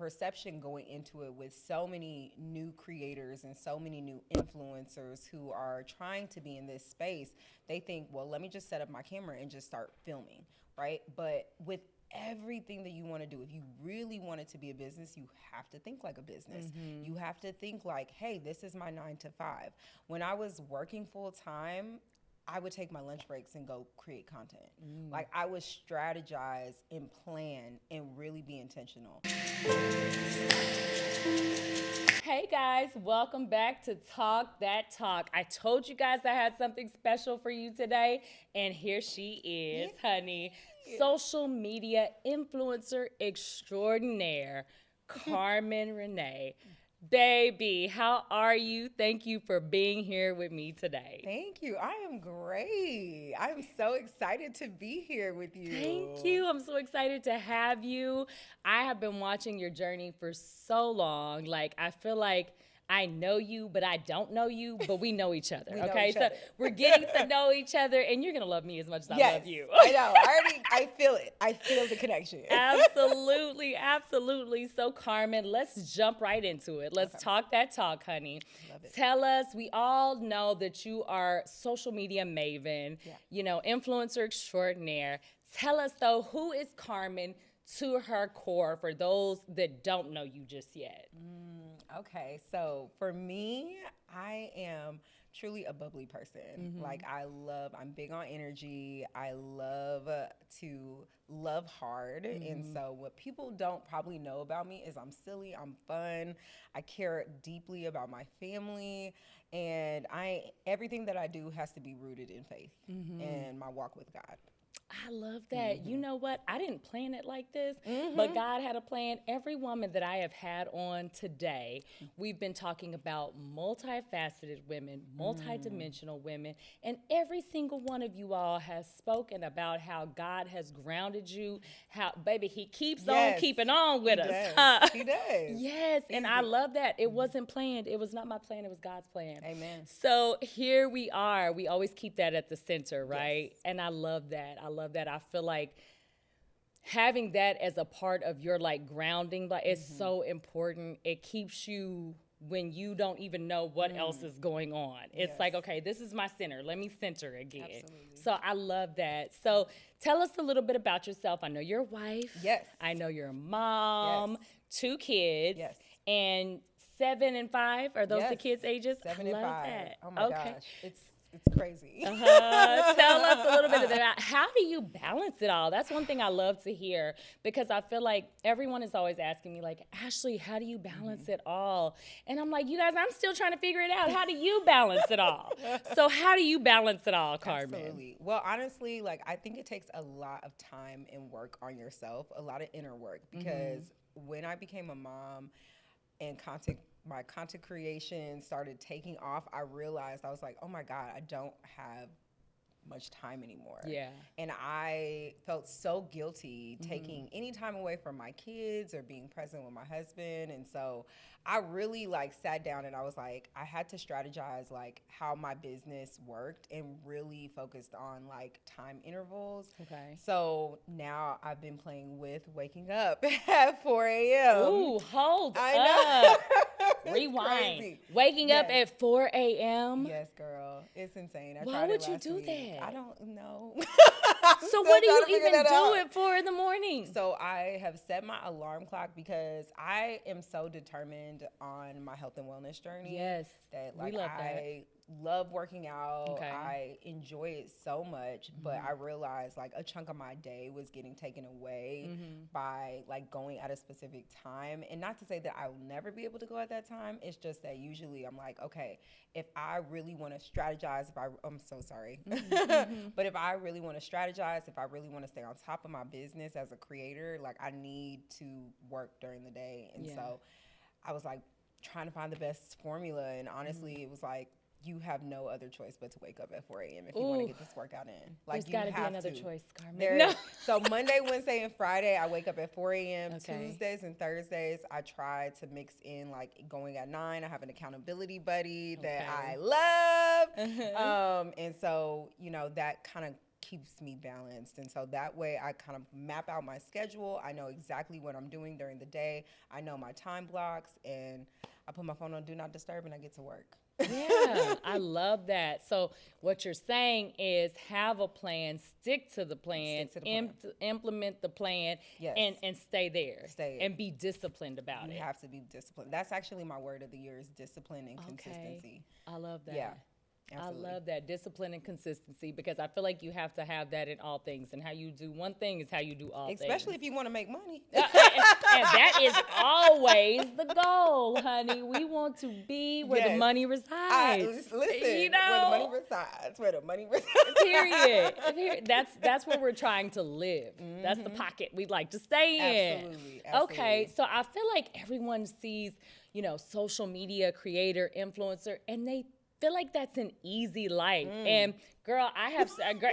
perception going into it with so many new creators and so many new influencers who are trying to be in this space, they think, well, let me just set up my camera and just start filming, right? But with everything that you want to do, if you really want it to be a business, you have to think like a business. You have to think like, hey, this is my 9 to 5. When I was working full time, I would take my lunch breaks and go create content. Like, I would strategize and plan and really be intentional. Hey guys, welcome back to Talk That Talk. I told you guys I had something special for you today, and here she is, honey. Social media influencer extraordinaire, Carmen Renee. Baby, how are you? Thank you for being here with me today. Thank you. I am great. I'm so excited to be here with you. Thank you. I'm so excited to have you. I have been watching your journey for so long. Like, I feel like I know you, but I don't know you, but we know each other. So we're getting to know each other, and you're going to love me as much as I love you. I know. I feel it. I feel the connection. Absolutely. Absolutely. So, Carmen, let's jump right into it. Let's talk that talk, honey. Love it. Tell us, we all know that you are social media maven, influencer extraordinaire. Tell us, though, who is Carmen to her core for those that don't know you just yet? Okay, so for me, I am truly a bubbly person. Like, I'm big on energy. I love to love hard. And so what people don't probably know about me is I'm silly, I'm fun. I care deeply about my family. And everything that I do has to be rooted in faith and my walk with God. I love that. You know what? I didn't plan it like this, but God had a plan. Every woman that I have had on today, we've been talking about multifaceted women, multidimensional women, and every single one of you all has spoken about how God has grounded you, how, baby, he keeps on keeping on with us. He does. Yes, and I love that. It wasn't planned. It was not my plan. It was God's plan. Amen. So here we are. We always keep that at the center, right? Yes. And I love that. I love that. I feel like having that as a part of your like grounding, like it's so important. It keeps you when you don't even know what else is going on. It's like, okay, this is my center. Let me center again. Absolutely. So I love that. So tell us a little bit about yourself. I know you're a wife. Yes. I know you're a mom, 2 kids. Yes. And 7 and 5, are those the kids' ages? 7 and 5. That. Oh my gosh. It's crazy. Tell us a little bit of that. How do you balance it all? That's one thing I love to hear, because I feel like everyone is always asking me, like, Ashley, how do you balance it all? And I'm like, you guys, I'm still trying to figure it out. How do you balance it all? So how do you balance it all, Carmen? Absolutely. Well, honestly, like, I think it takes a lot of time and work on yourself, a lot of inner work, because when I became a mom and my content creation started taking off, I realized, I was like, oh my God, I don't have much time anymore. Yeah. And I felt so guilty taking any time away from my kids or being present with my husband. And so I really like sat down and I was like, I had to strategize like how my business worked and really focused on like time intervals. Okay. So now I've been playing with waking up at 4 a.m. Ooh, hold I up. know. Rewind. Crazy. Waking up at 4 a.m.? Yes, girl. It's insane. Why would you do that? I don't know. So what do you even do at 4 in the morning? So I have set my alarm clock because I am so determined on my health and wellness journey. Yes, that like we love I love working out. Okay. I enjoy it so much, but I realized like a chunk of my day was getting taken away by like going at a specific time. And not to say that I will never be able to go at that time. It's just that usually I'm like, okay, if I really want to strategize, I'm so sorry. But if I really want to strategize, if I really want to stay on top of my business as a creator, like I need to work during the day. And so I was like trying to find the best formula. And honestly, it was like, you have no other choice but to wake up at 4 a.m. if you want to get this workout in. Like, there's got to be another choice, Carmen. So Monday, Wednesday, and Friday, I wake up at 4 a.m. Okay. Tuesdays and Thursdays, I try to mix in, like, going at 9. I have an accountability buddy that I love. And so, you know, that kind of keeps me balanced. And so that way I kind of map out my schedule. I know exactly what I'm doing during the day. I know my time blocks, and I put my phone on Do Not Disturb and I get to work. Yeah, I love that. So what you're saying is have a plan, stick to the plan, implement the plan, yes. and stay there. Stay and be disciplined about it. You have to be disciplined. That's actually my word of the year is discipline and consistency. I love that. Yeah. Absolutely. I love that, discipline and consistency, because I feel like you have to have that in all things, and how you do one thing is how you do all Especially things. if you want to make money. And that is always the goal, honey. We want to be where the money resides. Listen, you know? where the money resides, where the money resides. Period. That's where we're trying to live. Mm-hmm. That's the pocket we'd like to stay in. Absolutely. Okay, so I feel like everyone sees, social media creator, influencer, and they feel like that's an easy life. And girl,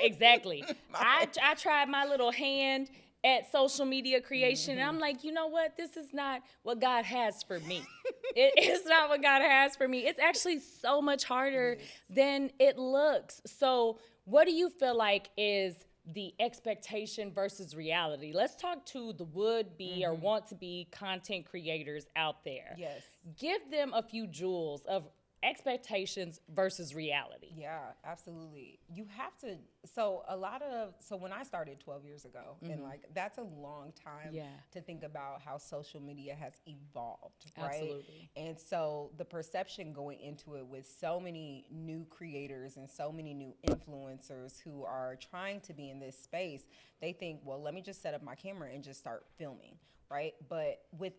exactly. I tried my little hand at social media creation, and I'm like, you know what? This is not what God has for me. It's not what God has for me. It's actually so much harder than it looks. So what do you feel like is the expectation versus reality? Let's talk to the would-be or want-to-be content creators out there. Yes. Give them a few jewels of expectations versus reality. Yeah, absolutely. You have to, so when I started 12 years ago, and that's a long time to think about how social media has evolved, right? Absolutely. And so the perception going into it with so many new creators and so many new influencers who are trying to be in this space, they think, well, let me just set up my camera and just start filming, right? But with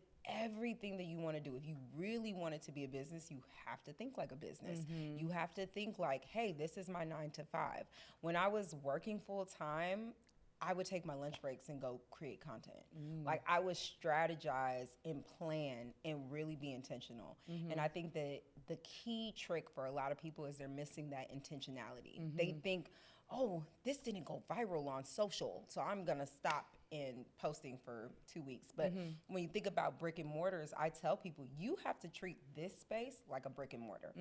everything that you want to do, if you really want it to be a business, you have to think like a business. You have to think like, hey, this is my 9 to 5. When I was working full time, I would take my lunch breaks and go create content. Like I would strategize and plan and really be intentional. And I think that the key trick for a lot of people is they're missing that intentionality. They think, oh, this didn't go viral on social, so I'm gonna stop in posting for 2 weeks. But when you think about brick and mortars, I tell people you have to treat this space like a brick and mortar.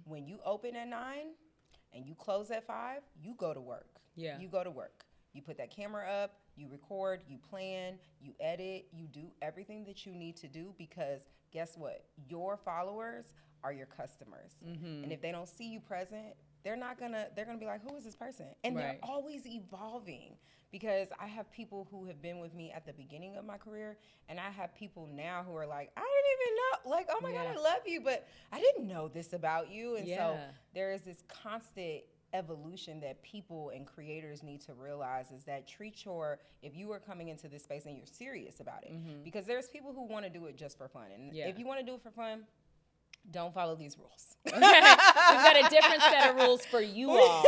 When you open at 9 and you close at 5, you go to work. Yeah. You go to work. You put that camera up, you record, you plan, you edit, you do everything that you need to do, because guess what? Your followers are your customers. And if they don't see you present, they're gonna be like, who is this person? And they're always evolving, because I have people who have been with me at the beginning of my career, and I have people now who are like, I didn't even know, like, oh my God, I love you, but I didn't know this about you. And so there is this constant evolution that people and creators need to realize, is that if you are coming into this space and you're serious about it, because there's people who want to do it just for fun. And if you want to do it for fun, don't follow these rules. We've got a different set of rules for you all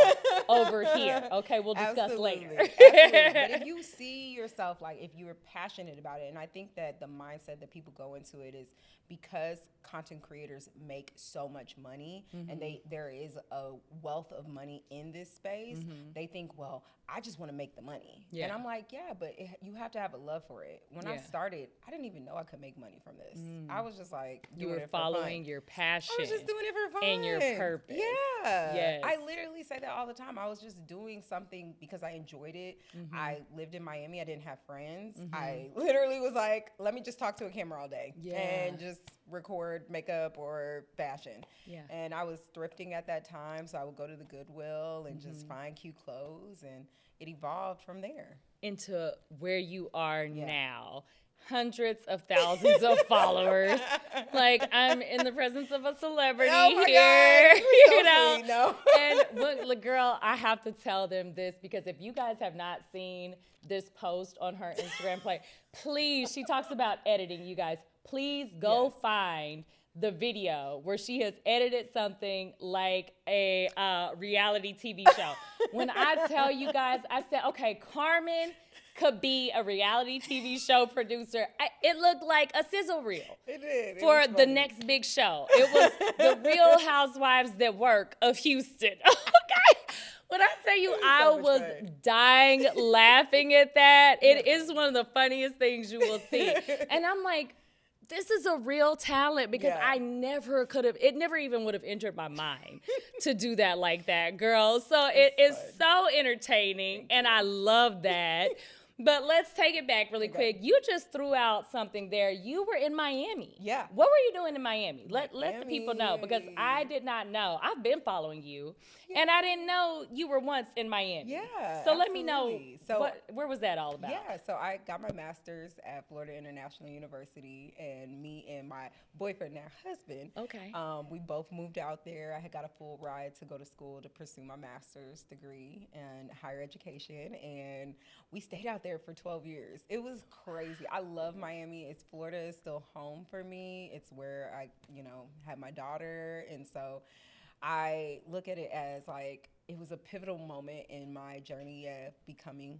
over here. Okay, we'll discuss later. Absolutely. But if you see yourself, like if you're passionate about it, and I think that the mindset that people go into it is because content creators make so much money, and there is a wealth of money in this space, they think, well, I just want to make the money. And I'm like, yeah, but you have to have a love for it. When I started, I didn't even know I could make money from this. I was just like, you were following your passion. I was just doing it for fun. And your purpose. Yeah. Yes. I literally say that all the time. I was just doing something because I enjoyed it. I lived in Miami. I didn't have friends. I literally was like, let me just talk to a camera all day and just record makeup or fashion. And I was thrifting at that time, so I would go to the Goodwill and just find cute clothes, and it evolved from there. Into where you are now. Hundreds of thousands of followers. Like, I'm in the presence of a celebrity here. God. No. And look, girl, I have to tell them this, because if you guys have not seen this post on her Instagram please, she talks about editing, you guys. Please go find the video where she has edited something like a reality TV show. When I tell you guys, I said, okay, Carmen could be a reality TV show producer. It looked like a sizzle reel. It did. For the next big show. It was the Real Housewives That Work of Houston. Okay. When I tell you, I was dying laughing at that. It is one of the funniest things you will see. And I'm like, this is a real talent, because Yeah. I never could have, it never even would have entered my mind to do that like that, girl. So it is so entertaining, and I love that. But let's take it back really quick. You just threw out something there. You were in Miami. Yeah. What were you doing in Miami? Let the people know, because I did not know. I've been following you, and I didn't know you were once in Miami. Yeah. So let me know, absolutely. So where was that all about? yeah, so I got my master's at Florida International University, and me and my boyfriend, now husband, Okay. we both moved out there. I had got a full ride to go to school to pursue my master's degree in higher education, and we stayed out there for 12 years. It was crazy. I love Miami. Florida is still home for me. It's where I, had my daughter, and so I look at it as like it was a pivotal moment in my journey of becoming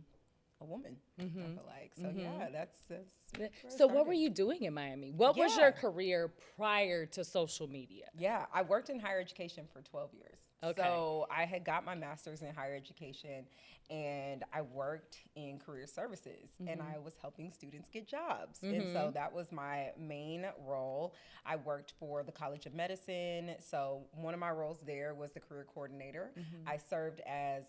a woman. I feel like yeah, that's where it So what started. were you doing in Miami? What was your career prior to social media? Yeah, I worked in higher education for 12 years. Okay. So I had got my master's in higher education, and I worked in career services, and I was helping students get jobs. And so that was my main role. I worked for the College of Medicine. So one of my roles there was the career coordinator. I served as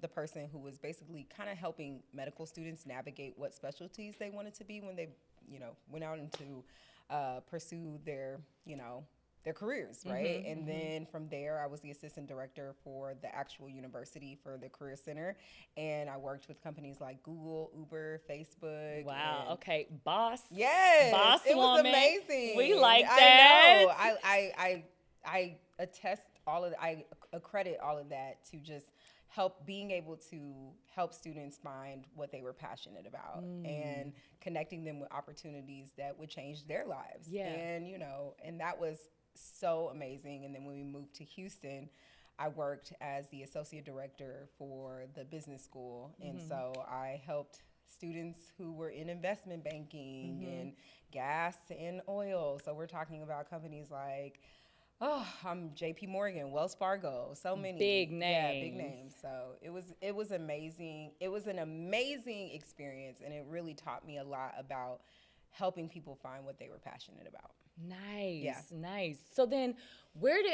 the person who was basically kind of helping medical students navigate what specialties they wanted to be when they, went out into pursue their, their careers, right? And then from there, I was the assistant director for the actual university for the Career Center. And I worked with companies like Google, Uber, Facebook. Wow. and- Okay. Boss. Yes. Boss it was woman. amazing. We like that. I know. I attest I accredit all of that to just being able to help students find what they were passionate about and connecting them with opportunities that would change their lives. Yeah. And, and that was so amazing. And then when we moved to Houston, I worked as the associate director for the business school. And so I helped students who were in investment banking and gas and oil. So we're talking about companies like, JP Morgan, Wells Fargo, so many Big names. Yeah, big names. So it was amazing. It was an amazing experience, and it really taught me a lot about helping people find what they were passionate about. Nice. Yeah. Nice. So then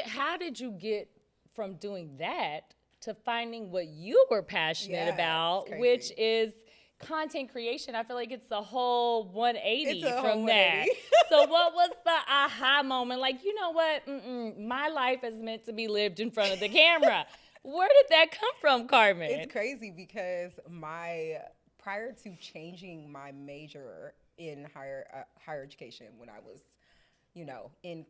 how did you get from doing that to finding what you were passionate Yeah, about, it's crazy. which is content creation? I feel like it's a whole 180 It's a from whole that. 180. So what was the aha moment? Like, you know what? My life is meant to be lived in front of the camera. Where did that come from, Carmen? It's crazy because prior to changing my major in higher education, when I was, in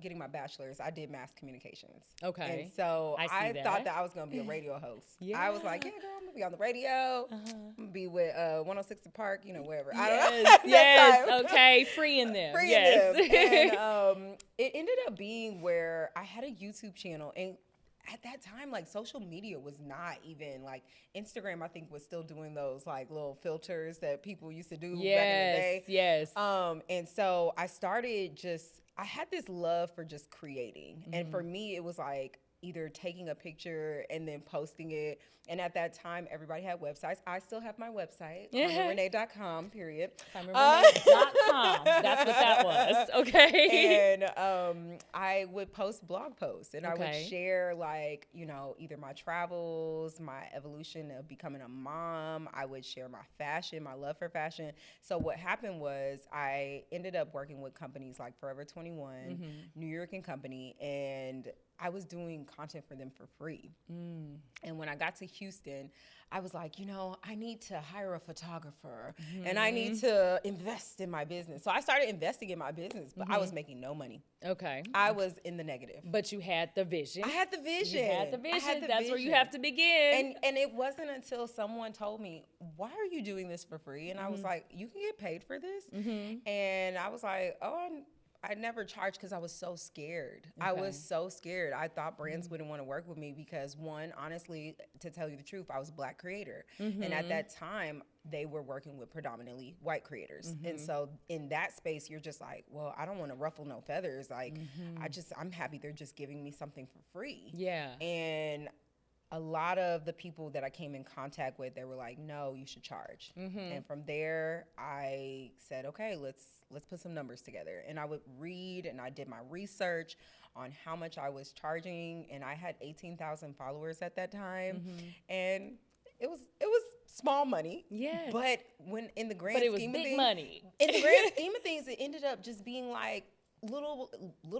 getting my bachelor's, I did mass communications. Okay. And so I see I that. thought that I was going to be a radio host. Yeah. I was like, yeah, girl, I'm going to be on the radio. I'm going to be with 106 Park, wherever. I don't know. Yes, That yes, time. okay, freeing them. Freeing yes. them. And it ended up being where I had a YouTube channel, and at that time, like, social media was not even, like, Instagram, I think, was still doing those, like, little filters that people used to do back in the day. Yes. And so I started I had this love for just creating. And for me, it was like either taking a picture and then posting it. And at that time, everybody had websites. I still have my website, CarmenRenee.com, period. CarmenRenee.com. That's what that was. Okay. And I would post blog posts, and I would share, like, either my travels, my evolution of becoming a mom. I would share my fashion, my love for fashion. So what happened was I ended up working with companies like Forever 21, New York & Company, and I was doing content for them for free. And when I got to Houston, I was like, I need to hire a photographer and I need to invest in my business. So I started investing in my business, but I was making no money. Okay. I was in the negative. But you had the vision. I had the vision. You had the vision. I had the That's vision. where you have to begin. And it wasn't until someone told me, why are you doing this for free? And I was like, you can get paid for this? And I was like, I never charged because I was so scared. I was so scared. I thought brands wouldn't want to work with me because, one, honestly, to tell you the truth, I was a Black creator. And at that time, they were working with predominantly white creators. And so in that space, you're just like, well, I don't want to ruffle no feathers. Like, I'm happy they're just giving me something for free. Yeah. And a lot of the people that I came in contact with, they were like, no, you should charge. And from there, I said, okay, let's put some numbers together. And I would read, and I did my research on how much I was charging. And I had 18,000 followers at that time. And it was small money. Yes. But when in the grand But it was scheme big of things, money. in the grand scheme of things, it ended up just being like little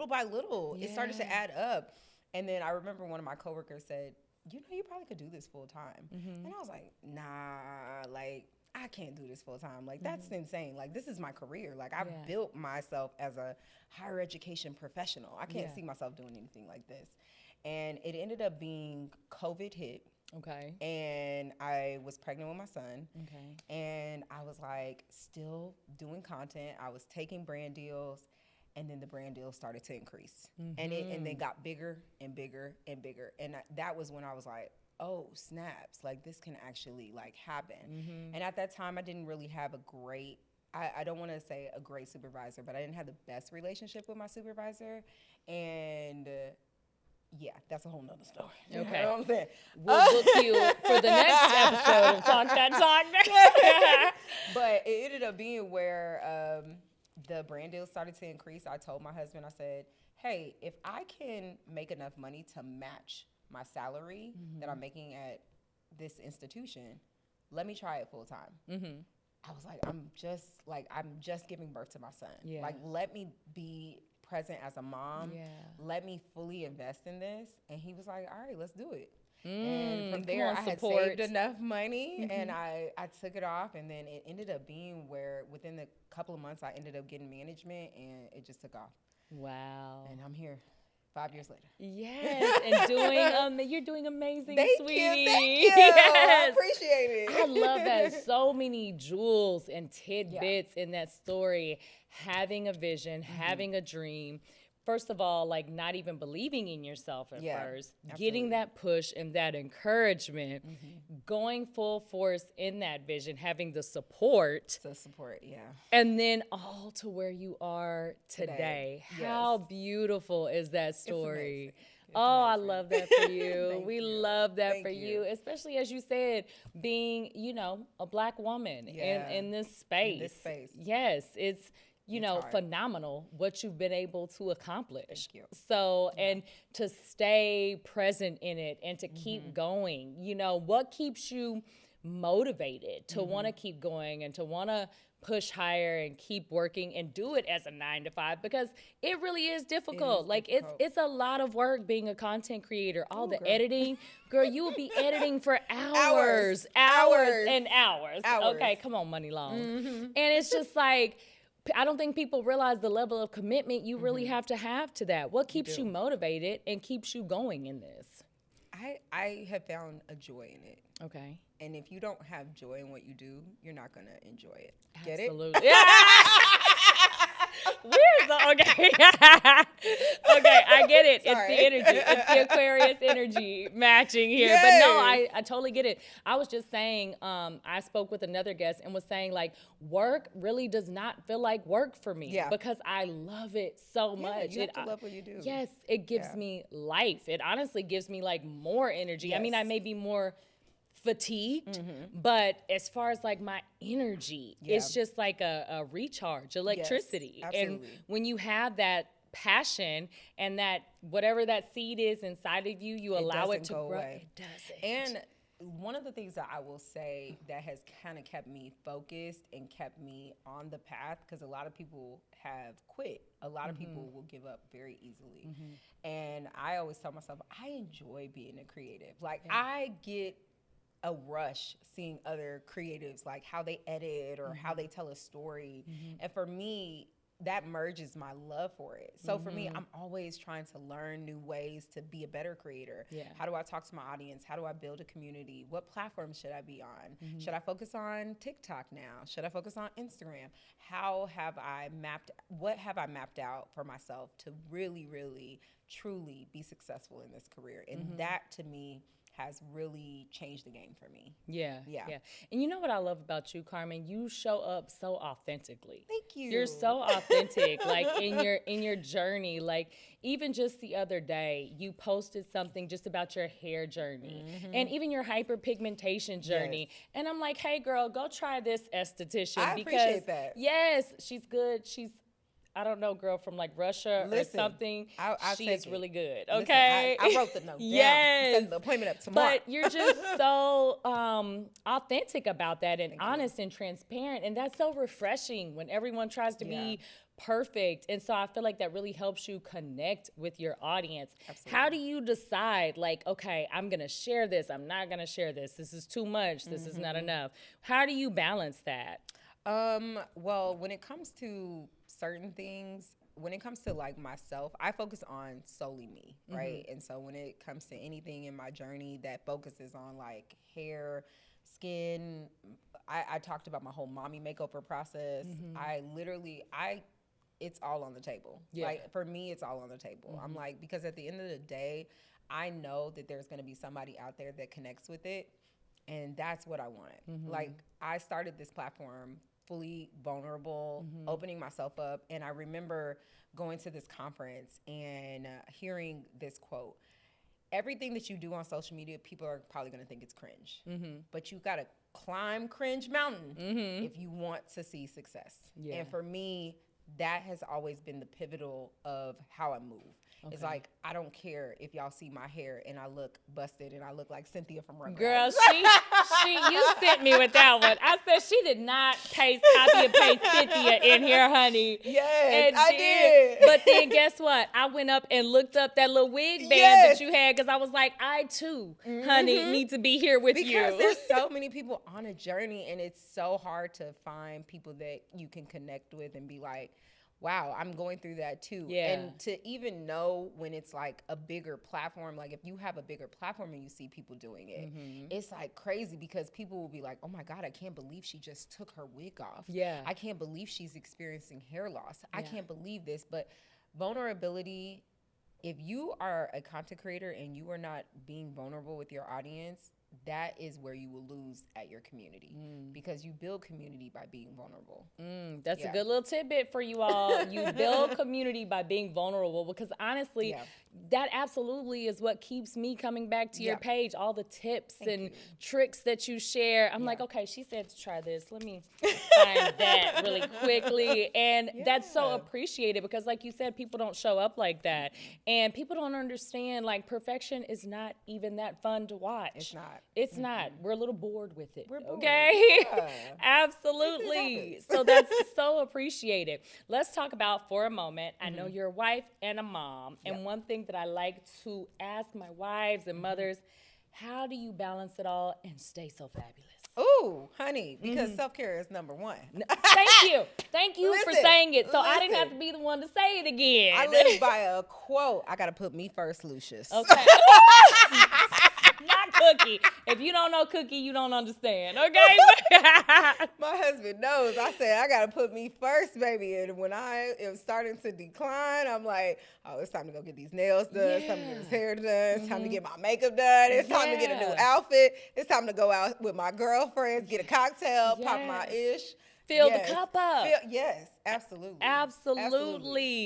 by little. It started to add up. And then I remember one of my coworkers said, you know, you probably could do this full time. And I was like, nah, like, I can't do this full time. Like, that's insane. Like, this is my career. Like, I've built myself as a higher education professional. I can't see myself doing anything like this. And it ended up being COVID hit. Okay. And I was pregnant with my son. Okay. And I was like, still doing content. I was taking brand deals. And then the brand deals started to increase. And they got bigger and bigger and bigger. And that was when I was like, oh, snaps. Like, this can actually, like, happen. And at that time, I didn't really have a great, I don't want to say a great supervisor, but I didn't have the best relationship with my supervisor. And yeah, that's a whole nother story. Okay. You know what I'm saying? We'll book you for the next episode of Talk That Talk. But it ended up being where the brand deals started to increase. I told my husband, I said, hey, if I can make enough money to match my salary that I'm making at this institution, let me try it full time. I was like, I'm just giving birth to my son. Yeah. Like, let me be present as a mom. Yeah. Let me fully invest in this. And he was like, all right, let's do it. And from there, on, I had support. saved enough money, and I took it off. And then it ended up being where within the couple of months, I ended up getting management, and it just took off. Wow. And I'm here 5 years later. Yes, and you're doing amazing, Thank sweetie. you, thank you. Yes. I appreciate it. I love that. So many jewels and tidbits in that story. Having a vision, having a dream. First of all, like, not even believing in yourself at first, getting that push and that encouragement, going full force in that vision, having the support. And then all to where you are today. How beautiful is that story? I love that for you. We love that for you, especially as you said, being, you know, a Black woman in this space. Yes, it's phenomenal what you've been able to accomplish. Thank you. So, and to stay present in it and to keep going, you know, what keeps you motivated to want to keep going and to want to push higher and keep working and do it as a 9-to-5, because it really is difficult. It's a lot of work being a content creator. All the editing, girl, you will be editing for hours and hours. Okay, come on, Money Long. And it's just like, I don't think people realize the level of commitment you really have to that. What keeps you motivated and keeps you going in this? I have found a joy in it. Okay. And if you don't have joy in what you do, you're not going to enjoy it. Get Absolutely. It? Where's the okay? Okay, I get it. Sorry. It's the energy. It's the Aquarius energy matching here. Yes. But no, I totally get it. I was just saying, I spoke with another guest and was saying, like, work really does not feel like work for me because I love it so much. You have to love what you do. Yes, it gives me life. It honestly gives me, like, more energy. Yes. I mean, I may be more fatigued, but as far as like my energy, it's just like a recharge, electricity. Yes, and when you have that passion and that whatever that seed is inside of you, you allow it to grow. Away. It doesn't. And one of the things that I will say that has kind of kept me focused and kept me on the path, because a lot of people have quit. A lot of people will give up very easily. And I always tell myself, I enjoy being a creative. Like, I get a rush seeing other creatives, like how they edit or how they tell a story. And for me, that merges my love for it. So for me, I'm always trying to learn new ways to be a better creator. How do I talk to my audience? How do I build a community? What platform should I be on? Should I focus on TikTok now? Should I focus on Instagram? What have I mapped out for myself to really, really, truly be successful in this career? And that to me has really changed the game for me. Yeah. And you know what I love about you, Carmen? You show up so authentically. Thank you. You're so authentic, like in your journey. Like even just the other day, you posted something just about your hair journey and even your hyperpigmentation journey. Yes. And I'm like, hey, girl, go try this esthetician. I because, appreciate that. Yes, she's good. She's, I don't know, girl from like Russia or something. She is really good. Okay. Listen, I wrote the note down. Yes. Set the appointment up tomorrow. But you're just so authentic about that and honest and transparent. And that's so refreshing when everyone tries to be perfect. And so I feel like that really helps you connect with your audience. Absolutely. How do you decide, like, okay, I'm going to share this. I'm not going to share this. This is too much. This is not enough. How do you balance that? Well, when it comes to certain things, when it comes to like myself, I focus on solely me, right? And so when it comes to anything in my journey that focuses on like hair, skin, I talked about my whole mommy makeover process. It's all on the table. Yeah. Like for me, it's all on the table. I'm like, because at the end of the day, I know that there's going to be somebody out there that connects with it. And that's what I want. Like I started this platform fully vulnerable, opening myself up. And I remember going to this conference and hearing this quote. Everything that you do on social media, people are probably going to think it's cringe. But you got to climb cringe mountain if you want to see success. Yeah. And for me, that has always been the pivotal of how I move. Okay. It's like, I don't care if y'all see my hair and I look busted and I look like Cynthia from Rugrats. Girl, you sent me with that one. I said she did not copy and paste Cynthia in here, honey. Yes, I did. But then guess what? I went up and looked up that little wig band that you had because I was like, I too, honey, need to be here with you. Because there's so many people on a journey and it's so hard to find people that you can connect with and be like, wow, I'm going through that too. Yeah. And to even know when it's like a bigger platform, like if you have a bigger platform and you see people doing it, it's like crazy because people will be like, oh my God, I can't believe she just took her wig off. Yeah. I can't believe she's experiencing hair loss. I can't believe this. But vulnerability, if you are a content creator and you are not being vulnerable with your audience, that is where you will lose at your community because you build community by being vulnerable. That's a good little tidbit for you all. You build community by being vulnerable because honestly, that absolutely is what keeps me coming back to your page. All the tips and tricks that you share. I'm like, okay, she said to try this. Let me find that really quickly. And that's so appreciated because like you said, people don't show up like that. And people don't understand like perfection is not even that fun to watch. It's not. It's not. We're a little bored with it. We're bored. Okay? Yeah. Absolutely. So that's so appreciated. Let's talk about for a moment. I know you're a wife and a mom. And one thing that I like to ask my wives and mothers, how do you balance it all and stay so fabulous? Ooh, honey, because self-care is number one. Thank you. Thank you for saying it. So I didn't have to be the one to say it again. I live by a quote. I got to put me first, Lucius. Okay. Not Cookie. If you don't know Cookie, you don't understand, okay? My husband knows. I said, I got to put me first, baby. And when I am starting to decline, I'm like, oh, it's time to go get these nails done. It's time to get this hair done. It's time to get my makeup done. It's time to get a new outfit. It's time to go out with my girlfriends, get a cocktail, pop my ish. Fill the cup up. Yes, absolutely.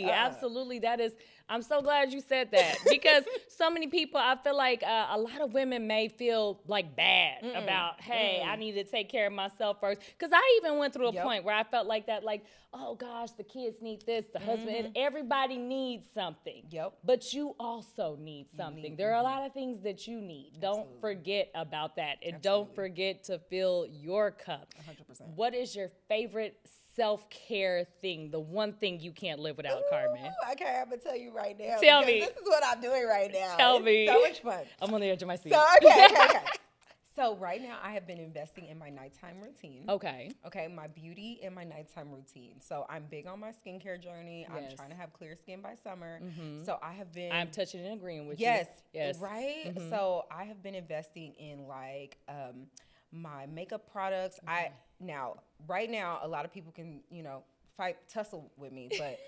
Absolutely. That is, I'm so glad you said that because so many people, I feel like a lot of women may feel like bad about, hey, I need to take care of myself first. Because I even went through a point where I felt like that, like, oh gosh, the kids need this, the husband, and everybody needs something. But you also need something. There are a lot of things that you need. Don't forget about that. And don't forget to fill your cup. 100%. What is your favorite self-care thing, the one thing you can't live without, Carmen? Okay, I'm going to tell you right now. Tell me. This is what I'm doing right now. Tell me. So much fun. I'm on the edge of my seat. So, okay. So right now I have been investing in my nighttime routine. Okay, my beauty and my nighttime routine. So I'm big on my skincare journey. I'm trying to have clear skin by summer. So I have been... I'm touching and agreeing with you. Yes. Right? So I have been investing in like my makeup products. Right now, a lot of people can, tussle with me, but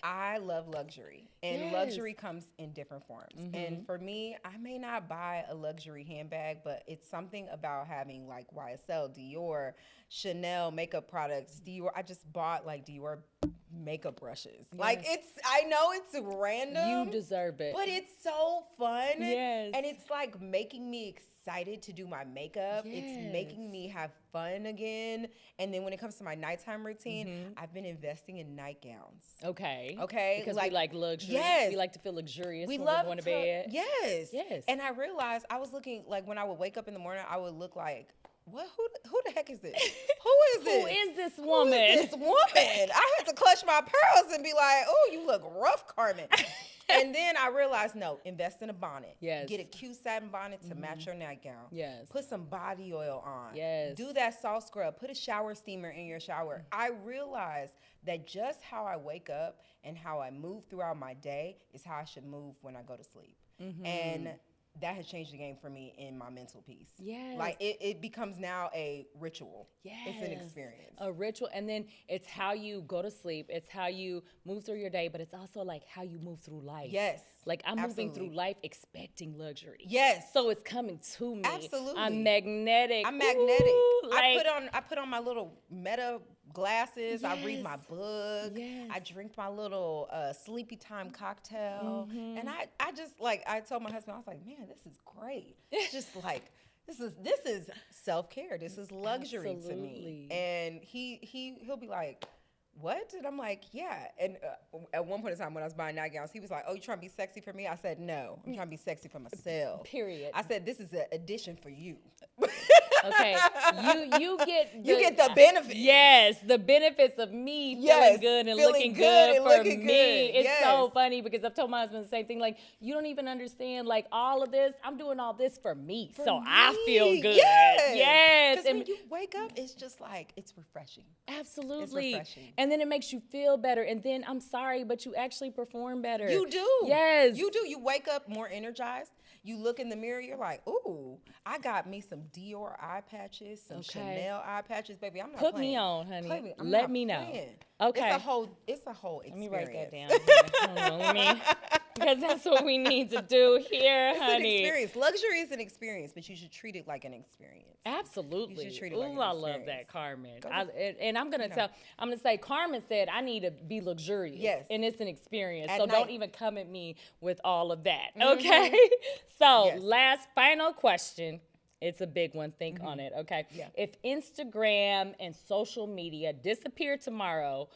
I love luxury, and luxury comes in different forms. And for me, I may not buy a luxury handbag, but it's something about having like YSL, Dior, Chanel makeup products, Dior. I just bought like Dior makeup brushes. Like I know it's random. You deserve it. But it's so fun. Yes. And it's like making me excited to do my makeup. It's making me have fun again. And then when it comes to my nighttime routine, I've been investing in nightgowns. Okay. Because we like luxury. Yes. We like to feel luxurious We when love we're going to bed. Yes. Yes. And I realized I was looking, like when I would wake up in the morning, I would look like, what? Who the heck is this? Who is this? Who is this woman? Who is this woman? I had to clutch my pearls and be like, oh, you look rough, Carmen. And then I realized, no, invest in a bonnet. Yes. Get a cute satin bonnet to match your nightgown. Yes. Put some body oil on. Yes. Do that salt scrub. Put a shower steamer in your shower. I realized that just how I wake up and how I move throughout my day is how I should move when I go to sleep. And that has changed the game for me in my mental peace. Yes. Like it becomes now a ritual. Yes. It's an experience. A ritual. And then it's how you go to sleep. It's how you move through your day, but it's also like how you move through life. Yes. Like I'm moving Absolutely. through life expecting luxury. Yes. So it's coming to me. Absolutely. I'm magnetic. I'm magnetic. Ooh, like, I put on my little Meta glasses. I read my book. Yes. I drink my little sleepy time cocktail. And I just like I told my husband, I was like, man, this is great. It's just like this is self-care. This is luxury to me. And he'll be like, what? And I'm like, yeah. And at one point in time when I was buying nightgowns, he was like, oh, you trying to be sexy for me? I said, no, I'm trying to be sexy for myself. Period. I said, this is an addition for you. Okay, you get the benefits. Yes, the benefits of me feeling good and looking good for me. It's so funny because I've told my husband the same thing. Like, you don't even understand. Like, all of this, I'm doing all this for me, so I feel good. Yes. Because when you wake up, it's just like it's refreshing. Absolutely. It's refreshing. And then it makes you feel better. And then I'm sorry, but you actually perform better. You do. Yes. You do. You wake up more energized. You look in the mirror, you're like, ooh, I got me some Dior eye patches, some Chanel eye patches, baby. I'm not Put playing. me on, honey. I'm Let not me know. playing. Okay. It's a whole experience. Let me write that down. Hold on, because that's what we need to do here, it's honey. It's an experience. Luxury is an experience, but you should treat it like an experience. Absolutely. You should treat it like an I experience. love that, Carmen. And I'm gonna say, Carmen said I need to be luxurious. Yes. And it's an experience. At so night. don't even come at me with all of that. Okay. So last final question. It's a big one. Think on it, okay? Yeah. If Instagram and social media disappeared tomorrow,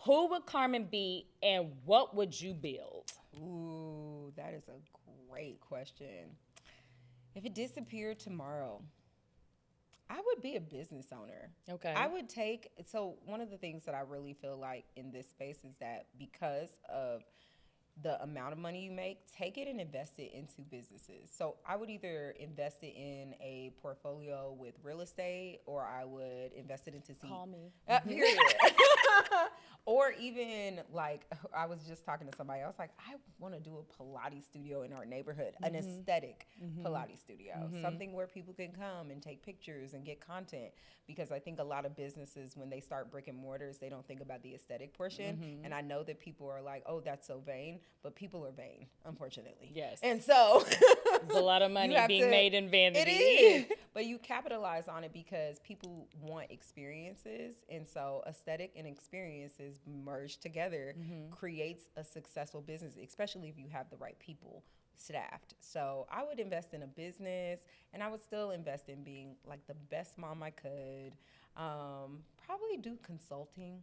who would Carmen be and what would you build? Ooh, that is a great question. If it disappeared tomorrow, I would be a business owner. Okay. I would so one of the things that I really feel like in this space is that because of the amount of money you make, take it and invest it into businesses. So I would either invest it in a portfolio with real estate, or I would invest it into Call me. Period. Or even like I was just talking to somebody. I was like, I want to do a Pilates studio in our neighborhood, an aesthetic Pilates studio, something where people can come and take pictures and get content. Because I think a lot of businesses, when they start brick and mortars, they don't think about the aesthetic portion. And I know that people are like, oh, that's so vain, but people are vain, unfortunately. Yes. And so there's a lot of money being made in vanity. It is. But you capitalize on it because people want experiences. And so aesthetic and experiences merged together creates a successful business, especially if you have the right people staffed. So I would invest in a business, and I would still invest in being like the best mom I could. Probably do consulting,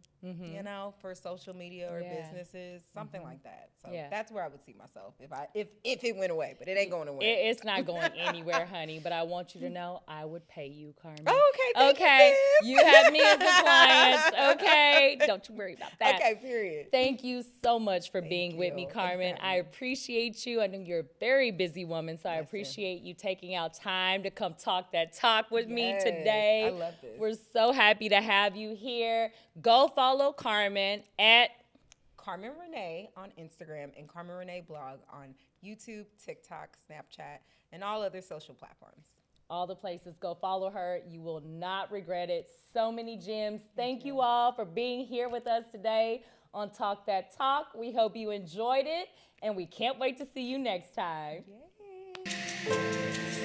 for social media or businesses, something like that. So that's where I would see myself if it went away, but it ain't going away. It's not going anywhere, honey. But I want you to know I would pay you, Carmen. Oh, okay. Okay. You have me as a client. Okay. Don't you worry about that. Okay, period. Thank you so much for being with me, Carmen. I appreciate you. I know you're a very busy woman, so I appreciate you taking out time to come talk that talk with me today. I love this. We're so happy to have you here. Go follow Carmen at Carmen Renee on Instagram and Carmen Renee blog on YouTube, TikTok, Snapchat, and all other social platforms. All the places. Go follow her. You will not regret it. So many gems. Thank you all for being here with us today on Talk That Talk. We hope you enjoyed it, and we can't wait to see you next time. Yay.